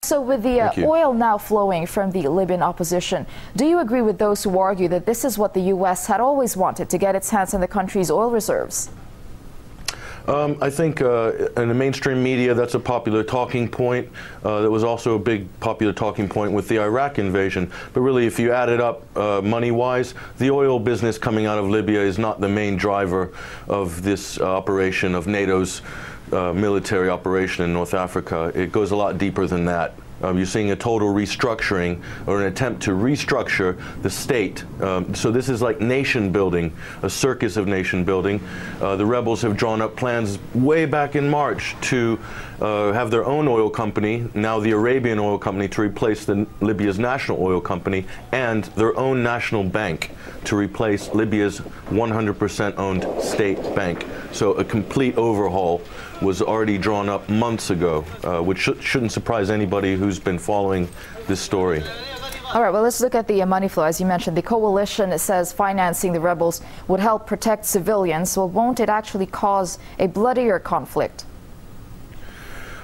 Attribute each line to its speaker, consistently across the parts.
Speaker 1: So with the oil now flowing from the Libyan opposition, do you agree with those who argue that this is what the U.S. had always wanted, to get its hands on the country's oil reserves?
Speaker 2: I think in the mainstream media, that's a popular talking point. That was also a big popular talking point with the Iraq invasion. But really, if you add it up money-wise, the oil business coming out of Libya is not the main driver of this operation, of NATO's military operation in North Africa. It goes a lot deeper than that. You're seeing a total restructuring, or an attempt to restructure the state. So this is like nation building, a circus of nation building. The rebels have drawn up plans way back in March to have their own oil company, now the Arabian Oil Company, to replace Libya's national oil company, and their own national bank to replace Libya's 100% owned state bank. So a complete overhaul was already drawn up months ago, which shouldn't surprise anybody who's been following this story.
Speaker 1: All right, well, let's look at the money flow. As you mentioned, the coalition says financing the rebels would help protect civilians. Well, won't it actually cause a bloodier conflict?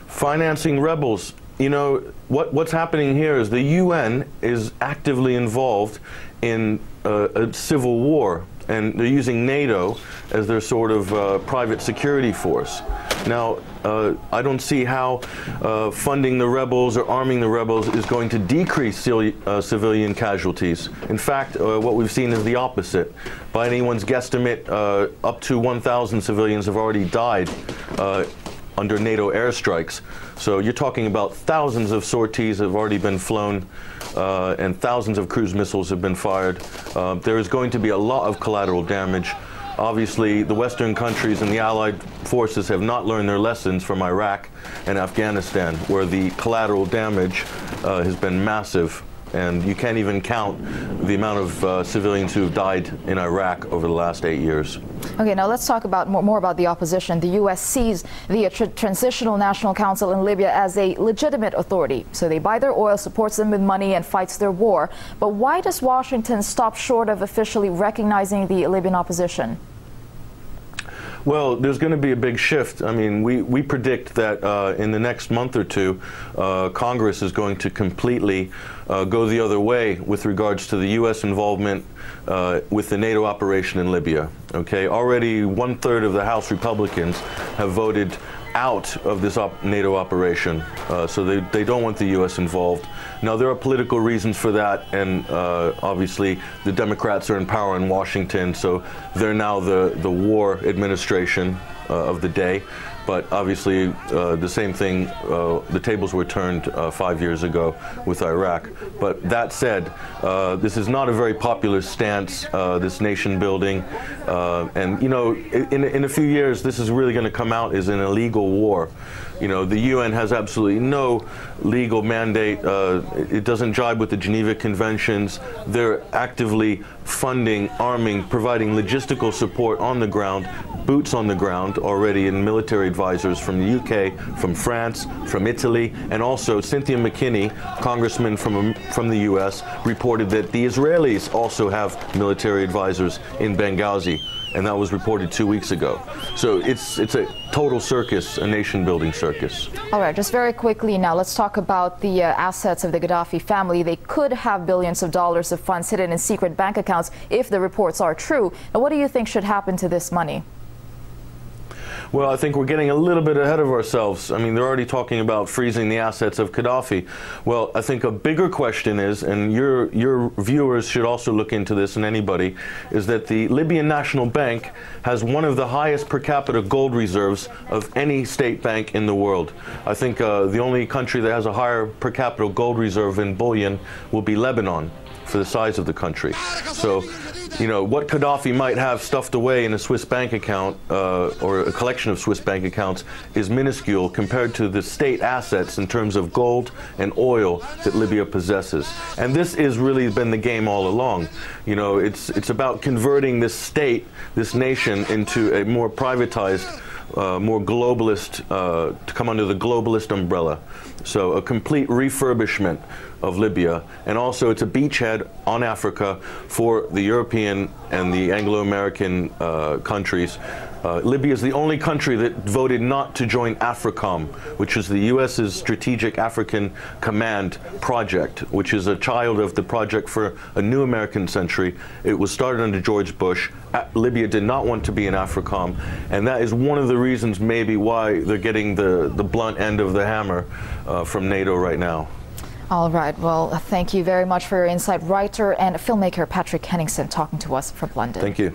Speaker 2: Financing rebels. You know, what's happening here is the UN is actively involved in a civil war, and they're using NATO as their sort of private security force. Now, I don't see how funding the rebels or arming the rebels is going to decrease civilian casualties. In fact, what we've seen is the opposite. By anyone's guesstimate, up to 1,000 civilians have already died under NATO airstrikes. So you're talking about thousands of sorties have already been flown, and thousands of cruise missiles have been fired. There is going to be a lot of collateral damage. Obviously, the Western countries and the Allied forces have not learned their lessons from Iraq and Afghanistan, where the collateral damage has been massive. And you can't even count the amount of civilians who have died in Iraq over the last 8 years.
Speaker 1: Okay, now let's talk about more about the opposition. The U.S. sees the Transitional National Council in Libya as a legitimate authority. So they buy their oil, supports them with money, and fights their war. But why does Washington stop short of officially recognizing the Libyan opposition?
Speaker 2: Well, there's going to be a big shift. I mean, we predict that in the next month or two, Congress is going to completely go the other way with regards to the U.S. involvement with the NATO operation in Libya. Okay, already 1/3 of the House Republicans have voted out of this NATO operation, so they don't want the U.S. involved. Now, there are political reasons for that, and obviously the Democrats are in power in Washington, so they're now the war administration of the day. But obviously, the same thing, the tables were turned 5 years ago with Iraq. But that said, this is not a very popular stance, this nation building. And, you know, in a few years, this is really going to come out as an illegal war. You know, the UN has absolutely no legal mandate. It doesn't jibe with the Geneva Conventions. They're actively funding, arming, providing logistical support on the ground, boots on the ground already, in military advisors from the UK, from France, from Italy, and also Cynthia McKinney, congressman from the US, reported that the Israelis also have military advisors in Benghazi. And that was reported 2 weeks ago. So it's a total circus, a nation-building circus.
Speaker 1: All right, just very quickly now, let's talk about the assets of the Gaddafi family. They could have billions of dollars of funds hidden in secret bank accounts if the reports are true. Now, what do you think should happen to this money?
Speaker 2: Well, I think we're getting a little bit ahead of ourselves. I mean, they're already talking about freezing the assets of Gaddafi. Well, I think a bigger question is, and your viewers should also look into this, and anybody, is that the Libyan National Bank has one of the highest per capita gold reserves of any state bank in the world. I think the only country that has a higher per capita gold reserve in bullion will be Lebanon, for the size of the country. So, you know, what Gaddafi might have stuffed away in a Swiss bank account or a collection of Swiss bank accounts is minuscule compared to the state assets in terms of gold and oil that Libya possesses. And this has really been the game all along. You know, it's about converting this state, this nation, into a more privatized, more globalist, to come under the globalist umbrella. So a complete refurbishment of Libya, and also it's a beachhead on Africa for the European and the Anglo-American countries Libya is the only country that voted not to join AFRICOM, which is the U.S.'s Strategic African Command project, which is a child of the Project for a New American Century. It was started under George Bush. Libya did not want to be in AFRICOM, and that is one of the reasons maybe why they're getting the blunt end of the hammer from NATO right now.
Speaker 1: All right. Well, thank you very much for your insight. Writer and filmmaker Patrick Henningsen talking to us from London.
Speaker 2: Thank you.